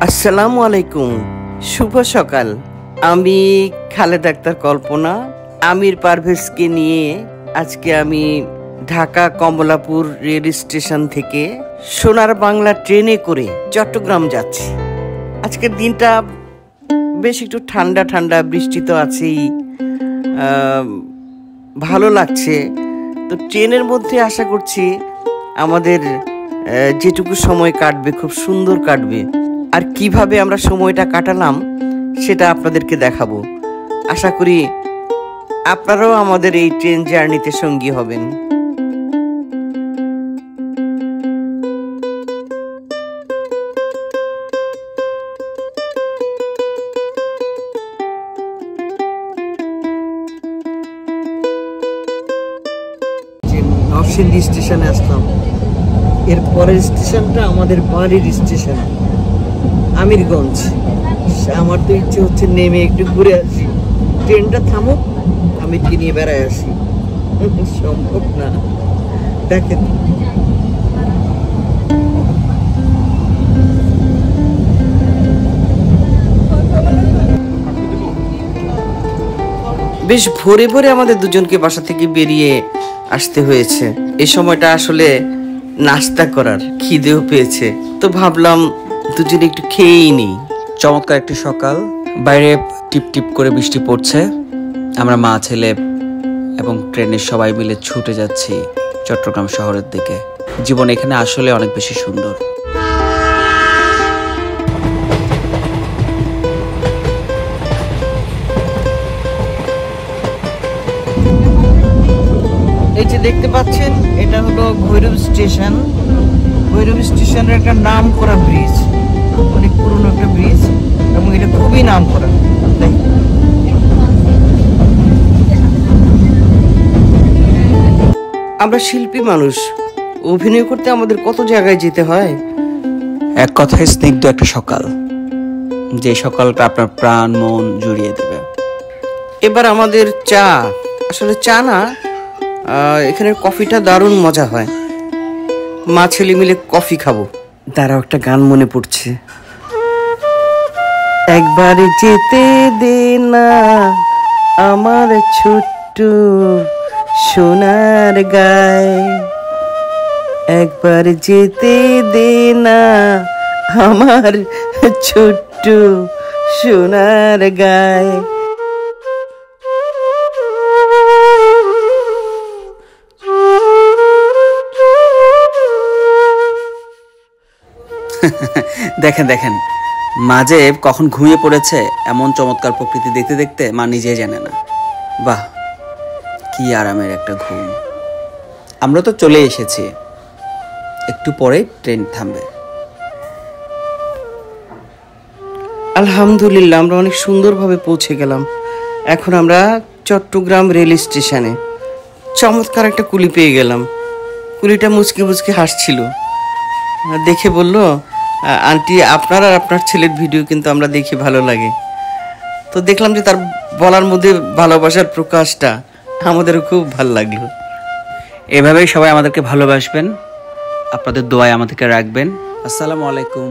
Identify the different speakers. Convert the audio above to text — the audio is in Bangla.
Speaker 1: আসসালামু আলাইকুম, শুভ সকাল। আমি খালেদা আক্তার কল্পনা, আমির পারভেজকে নিয়ে আজকে আমি ঢাকা কমলাপুর রেল স্টেশন থেকে সোনার বাংলা ট্রেনে করে চট্টগ্রাম যাচ্ছি। আজকের দিনটা বেশ একটু ঠান্ডা ঠান্ডা, বৃষ্টি তো আছেই, ভালো লাগছে। তো ট্রেনের মধ্যে আশা করছি আমাদের যেটুকু সময় কাটবে খুব সুন্দর কাটবে। আর কিভাবে আমরা সময়টা কাটালাম সেটা আপনাদেরকে দেখাবো। আশা করি আপনারাও আমাদের এই ট্রেন জার্নিতে সঙ্গী হবেন। নরসিংদী স্টেশনে আসলাম, এর পরের স্টেশনটা আমাদের বাড়ির স্টেশন আমিরগঞ্জ। আমার তো ইচ্ছে হচ্ছে নেমে একটু ঘুরে আসি, ট্রেনটা থামুক আমিরকে নিয়ে বেড়ায় আসি। সম্ভব না। দেখেন বেশ ভোরে ভোরে আমাদের দুজনকে বাসা থেকে বেরিয়ে আসতে হয়েছে। এই সময়টা আসলে নাস্তা করার, খিদেও পেয়েছে, তো ভাবলাম দুজনে একটু খেয়েই নিই।
Speaker 2: চমৎকার একটি সকাল, বাইরে টিপ টিপ করে বৃষ্টি পড়ছে। আমরা মা ছেলে এবং ট্রেনের সবাই মিলে ছুটে যাচ্ছি চট্টগ্রাম শহরের দিকে। জীবন এখানে আসলে অনেক বেশি সুন্দর।
Speaker 1: এই যে দেখতে পাচ্ছেন, এটা হলো ভৈরব স্টেশন। ভৈরব স্টেশনের একটা নাম করা ব্রিজ, অনেক পুরনো একটা ব্রিজ, এবং এটা খুবই নাম করা। আমরা শিল্পী মানুষ, অভিনয় করতে আমাদের কত জায়গায় যেতে হয়।
Speaker 2: এক কথায় স্নিগ্ধ একটা সকাল, যে সকালটা আপনার প্রাণ মন জুড়িয়ে দেবে।
Speaker 1: এবার আমাদের চা, আসলে চা না, এখানের কফিটা দারুণ মজা হয়। মা ছেলে মিলে কফি খাবো। দাঁড়াও, একটা গান মনে পড়ছে। একবার যেতে দে না আমার ছোট্ট সোনার গায়ে, একবার যেতে দে না আমার ছোট্ট সোনার গায়ে।
Speaker 2: দেখেন দেখেন, মাঝে কখন ঘুমিয়ে পড়েছে। এমন চমৎকার প্রকৃতি দেখতে দেখতে মা নিজেই জানে না। বাহ, কি আরামের একটা ঘুম। আমরা তো চলে এসেছি, একটু পরে ট্রেন থামবে।
Speaker 1: আলহামদুলিল্লাহ, আমরা অনেক সুন্দরভাবে পৌঁছে গেলাম। এখন আমরা চট্টগ্রাম রেল স্টেশনে। চমৎকার একটা কুলি পেয়ে গেলাম। কুলিটা মুচকি মুচকি হাসছিল, দেখে বলল, আন্টি আপনার আর আপনার ছেলের ভিডিও কিন্তু আমরা দেখি, ভালো লাগে। তো দেখলাম যে তার বলার মধ্যে ভালোবাসার প্রকাশটা আমাদেরও খুব ভালো লাগলো।
Speaker 2: এভাবেই সবাই আমাদেরকে ভালোবাসবেন, আপনাদের দোয়ায় আমাদেরকে রাখবেন। আসসালামু আলাইকুম।